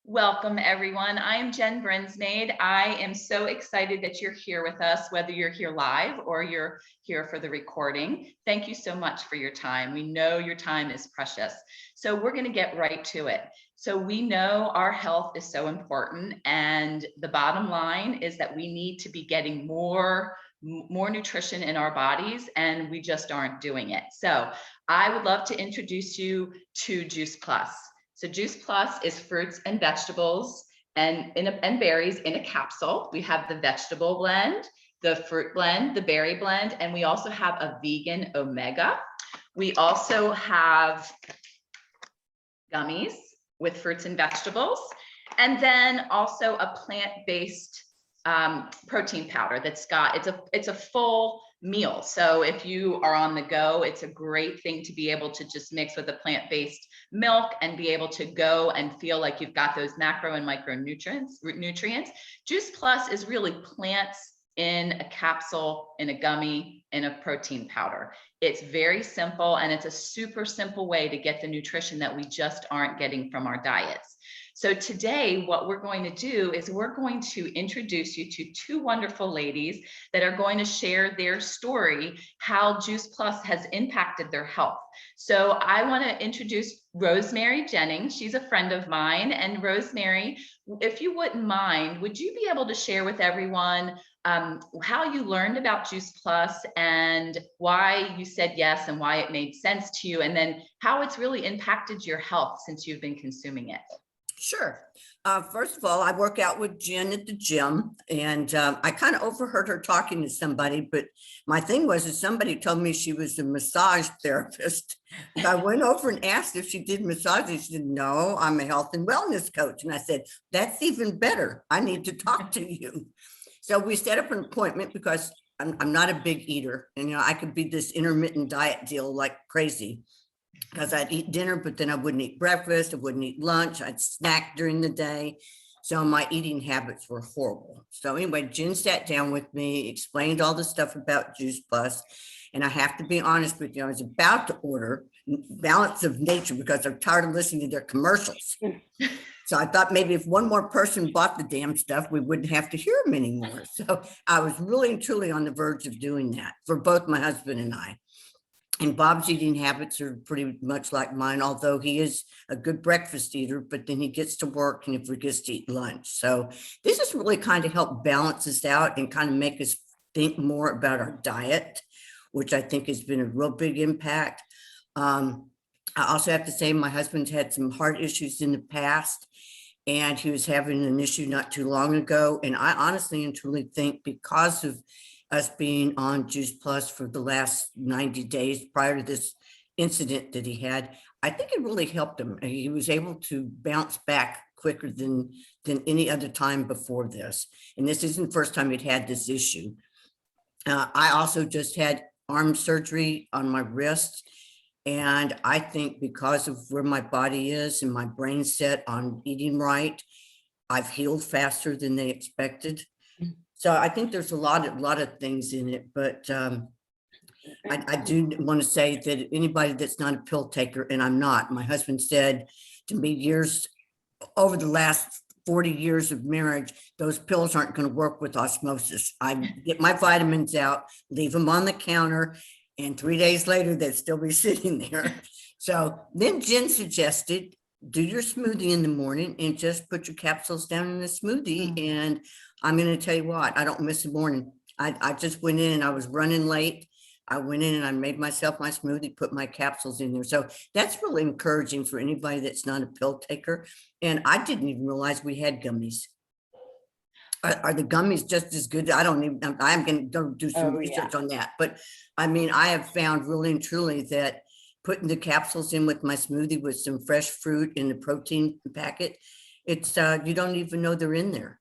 Welcome, everyone. I am Jen Brinsmade. I am so excited that you're here with us, whether you're here live or you're here for the recording. Thank you so much for your time. We know your time is precious. So we're going to get right to it. So we know our health is so important, and the bottom line is that we need to be getting more nutrition in our bodies, and we just aren't doing it. So I would love to introduce you to Juice Plus. So Juice Plus is fruits and vegetables and berries in a capsule. We have the vegetable blend, the fruit blend, the berry blend, and we also have a vegan omega. We also have gummies with fruits and vegetables, and then also a plant-based protein powder that's got, it's a full meal. So if you are on the go, it's a great thing to be able to just mix with a plant-based milk and be able to go and feel like you've got those macro and micronutrients. Juice Plus is really plants in a capsule, in a gummy, in a protein powder. It's very simple, and it's a super simple way to get the nutrition that we just aren't getting from our diets. So today, what we're going to do is we're going to introduce you to two wonderful ladies that are going to share their story, how Juice Plus has impacted their health. So I want to introduce Rosemary Jennings. She's a friend of mine. And Rosemary, if you wouldn't mind, would you be able to share with everyone how you learned about Juice Plus and why you said yes and why it made sense to you, and then how it's really impacted your health since you've been consuming it? Sure. First of all, I work out with Jen at the gym, and I kind of overheard her talking to somebody, but my thing was that somebody told me she was a massage therapist. And I went over and asked if she did massages. She said, no, I'm a health and wellness coach. And I said, that's even better. I need to talk to you. So we set up an appointment because I'm not a big eater, and I could be this intermittent diet deal like crazy, because I'd eat dinner, but then I wouldn't eat breakfast, I wouldn't eat lunch, I'd snack during the day. So my eating habits were horrible. So anyway, Jen sat down with me, explained all the stuff about Juice Plus. And I have to be honest with you, I was about to order Balance of Nature because I'm tired of listening to their commercials. So I thought maybe if one more person bought the damn stuff, we wouldn't have to hear them anymore. So I was really and truly on the verge of doing that for both my husband and I. And Bob's eating habits are pretty much like mine, although he is a good breakfast eater, but then he gets to work and he forgets to eat lunch. So this has really kind of helped balance us out and kind of make us think more about our diet, which I think has been a real big impact. I also have to say my husband's had some heart issues in the past, and he was having an issue not too long ago. And I honestly and truly think because of us being on Juice Plus for the last 90 days prior to this incident that he had, I think it really helped him. He was able to bounce back quicker than any other time before this. And this isn't the first time he'd had this issue. I also just had arm surgery on my wrist. And I think because of where my body is and my brain set on eating right, I've healed faster than they expected. So I think there's a lot of things in it, but I do want to say that anybody that's not a pill taker, and I'm not, my husband said to me over the last 40 years of marriage, those pills aren't going to work with osmosis. I get my vitamins out, leave them on the counter, and 3 days later, they'd still be sitting there. So then Jen suggested, do your smoothie in the morning and just put your capsules down in the smoothie. And I'm going to tell you what, I don't miss a morning. I just went in and I was running late. I went in and I made myself my smoothie, put my capsules in there. So that's really encouraging for anybody that's not a pill taker. And I didn't even realize we had gummies. Are the gummies just as good? I'm going to do some research on that. But I mean, I have found really and truly that putting the capsules in with my smoothie with some fresh fruit in the protein packet, it's you don't even know they're in there.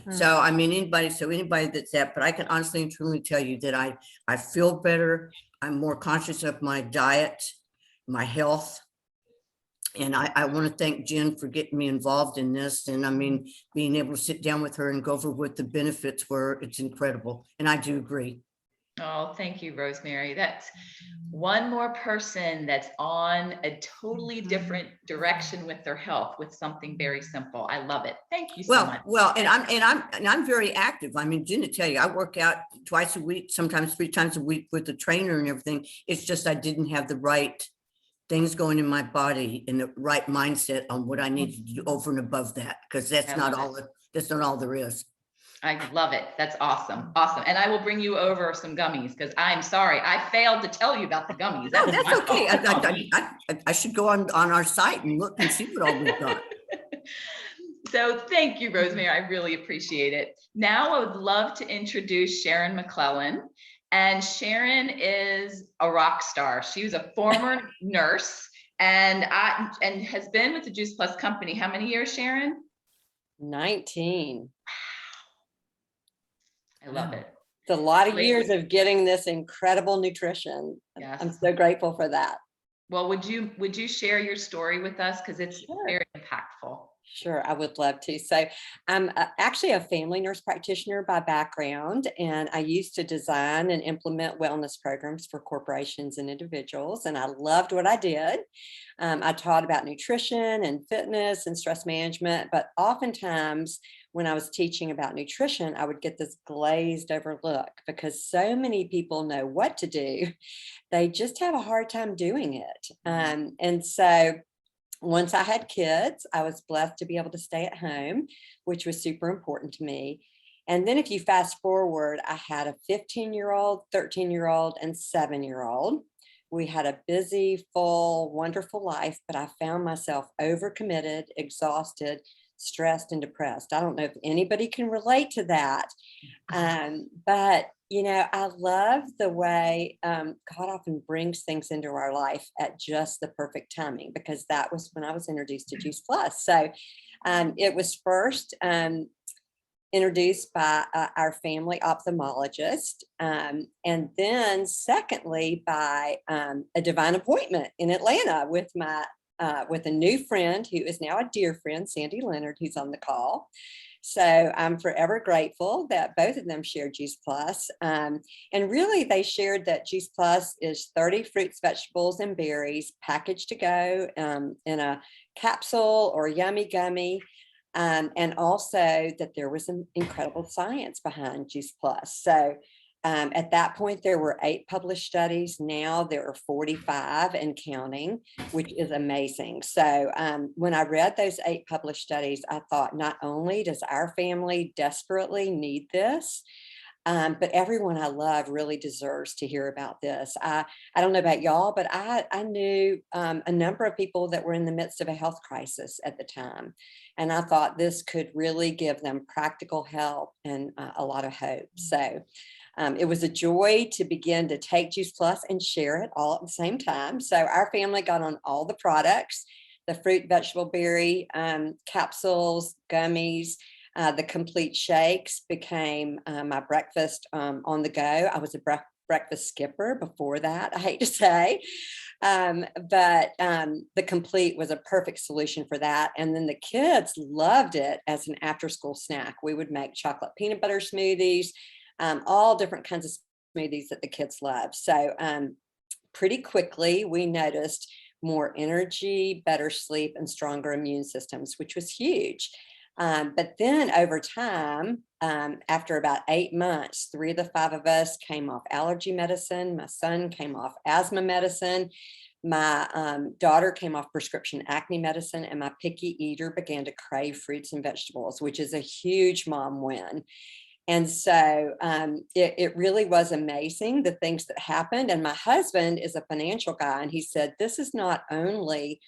So I mean, anybody that's that, but I can honestly and truly tell you that I feel better. I'm more conscious of my diet, my health. And I want to thank Jen for getting me involved in this. And I mean, being able to sit down with her and go over what the benefits were, it's incredible. And I do agree. Oh, thank you, Rosemary. That's one more person that's on a totally different direction with their health with something very simple. I love it. Thank you so much. Well, and I'm very active. I mean, didn't tell you, I work out twice a week, sometimes 3 times a week with the trainer and everything. It's just I didn't have the right things going in my body and the right mindset on what I need to do over and above that, because I love it. that's not all there is. I love it. That's awesome. Awesome. And I will bring you over some gummies because I'm sorry. I failed to tell you about the gummies. No, That is that's my okay. fault. I should go on our site and look and see what all we've got. So thank you, Rosemary. I really appreciate it. Now I would love to introduce Sharon McClellan. And Sharon is a rock star. She was a former nurse and has been with the Juice Plus company. How many years, Sharon? 19. I love it. It's a lot of Great. years of getting this incredible nutrition. Yes. I'm so grateful for that. Well, would you share your story with us? Because it's Sure. very impactful. Sure, I would love to. So I'm actually a family nurse practitioner by background, and I used to design and implement wellness programs for corporations and individuals, and I loved what I did. I taught about nutrition and fitness and stress management, but oftentimes when I was teaching about nutrition, I would get this glazed over look because so many people know what to do. They just have a hard time doing it. And so once I had kids, I was blessed to be able to stay at home, which was super important to me. And then if you fast forward, I had a 15-year-old, 13-year-old, and 7-year-old. We had a busy, full, wonderful life, but I found myself overcommitted, exhausted, stressed, and depressed. I don't know if anybody can relate to that. But I love the way God often brings things into our life at just the perfect timing, because that was when I was introduced to Juice Plus. So it was first introduced by our family ophthalmologist, and then secondly by a divine appointment in Atlanta with with a new friend who is now a dear friend, Sandy Leonard, who's on the call. So I'm forever grateful that both of them shared Juice Plus. And really, they shared that Juice Plus is 30 fruits, vegetables, and berries packaged to go in a capsule or yummy gummy. And also that there was some incredible science behind Juice Plus. So at that point, there were 8 published studies. Now there are 45 and counting, which is amazing. So when I read those 8 published studies, I thought, not only does our family desperately need this, but everyone I love really deserves to hear about this. I don't know about y'all, but I knew a number of people that were in the midst of a health crisis at the time. And I thought this could really give them practical help and a lot of hope. So it was a joy to begin to take Juice Plus and share it all at the same time. So our family got on all the products, the fruit, vegetable, berry capsules, gummies. The complete shakes became my breakfast on the go. I was a breakfast skipper before that, I hate to say. But the complete was a perfect solution for that. And then the kids loved it as an after school snack. We would make chocolate peanut butter smoothies, all different kinds of smoothies that the kids love. So pretty quickly, we noticed more energy, better sleep, and stronger immune systems, which was huge. But then over time, after about 8 months, 3 of the 5 of us came off allergy medicine. My son came off asthma medicine. My daughter came off prescription acne medicine, and my picky eater began to crave fruits and vegetables, which is a huge mom win. And so it really was amazing, the things that happened. And my husband is a financial guy, and he said, this is not only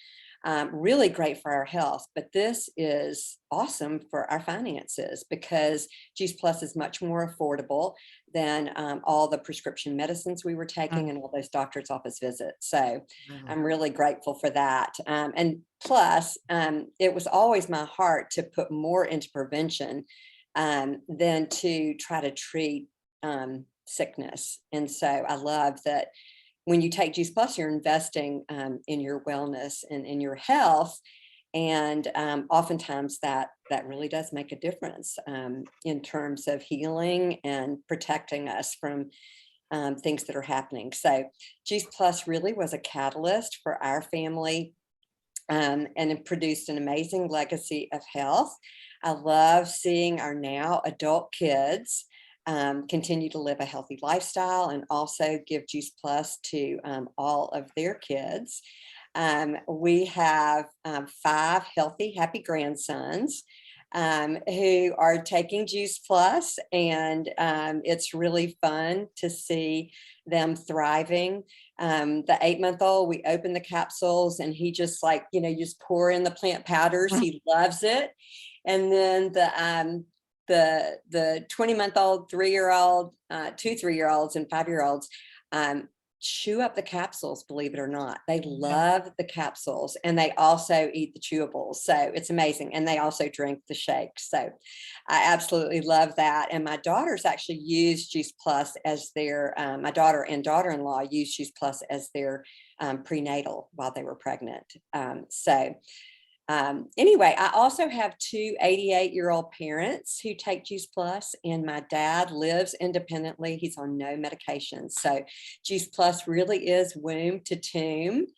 really great for our health, but this is awesome for our finances, because Juice Plus is much more affordable than all the prescription medicines we were taking and all those doctor's office visits. So I'm really grateful for that. And plus, it was always my heart to put more into prevention than to try to treat sickness. And so I love that when you take Juice Plus, you're investing in your wellness and in your health. And oftentimes that really does make a difference in terms of healing and protecting us from things that are happening. So Juice Plus really was a catalyst for our family, and it produced an amazing legacy of health. I love seeing our now adult kids continue to live a healthy lifestyle and also give Juice Plus to all of their kids. We have 5 healthy, happy grandsons who are taking Juice Plus, and it's really fun to see them thriving. The 8-month-old, we open the capsules and he just like, you just pour in the plant powders. He loves it. And then the 20-month-old, 3-year-old, 2 3-year-olds and 5-year-olds chew up the capsules, believe it or not. They love the capsules, and they also eat the chewables. So it's amazing. And they also drink the shakes. So I absolutely love that. And my daughters actually use Juice Plus as their, my daughter and daughter-in-law use Juice Plus as their prenatal while they were pregnant. Anyway, I also have 2 88-year-old parents who take Juice Plus, and my dad lives independently. He's on no medications. So Juice Plus really is womb to tomb.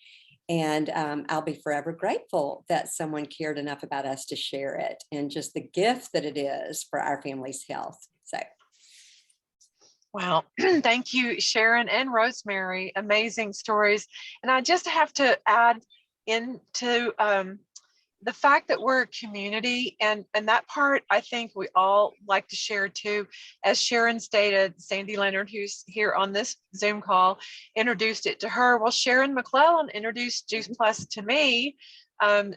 And I'll be forever grateful that someone cared enough about us to share it, and just the gift that it is for our family's health. So. Wow. Thank you, Sharon and Rosemary. Amazing stories. And I just have to add into the fact that we're a community, and that part I think we all like to share too. As Sharon stated, Sandy Leonard, who's here on this Zoom call, introduced it to her. Well, Sharon McClellan introduced Juice Plus to me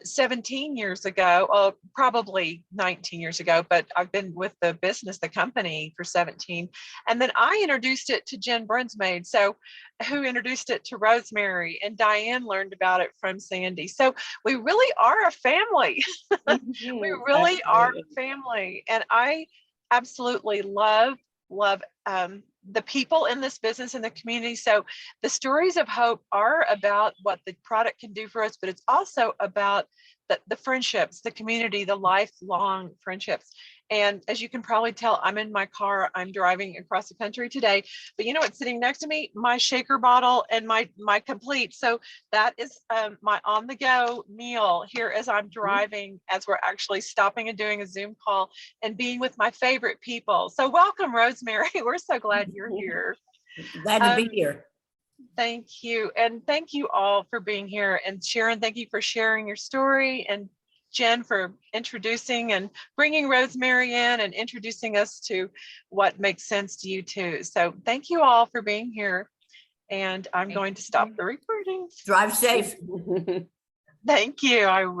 17 years ago, probably 19 years ago, but I've been with the business, the company, for 17. And then I introduced it to Jen Brunsmaid, who introduced it to Rosemary, and Diane learned about it from Sandy. So we really are a family. We really are a family. And I absolutely love the people in this business and the community. So the stories of hope are about what the product can do for us, but it's also about the friendships, the community, the lifelong friendships. And as you can probably tell, I'm in my car, I'm driving across the country today, but what's sitting next to me? My shaker bottle and my complete. So that is my on the go meal here as I'm driving, as we're actually stopping and doing a Zoom call and being with my favorite people. So welcome, Rosemary. We're so glad you're here. Glad to be here. Thank you. And thank you all for being here. And Sharon, thank you for sharing your story. And Jen for introducing and bringing Rosemary in and introducing us to what makes sense to you too. So thank you all for being here. And I'm going to stop the recording. Drive safe. Thank you. I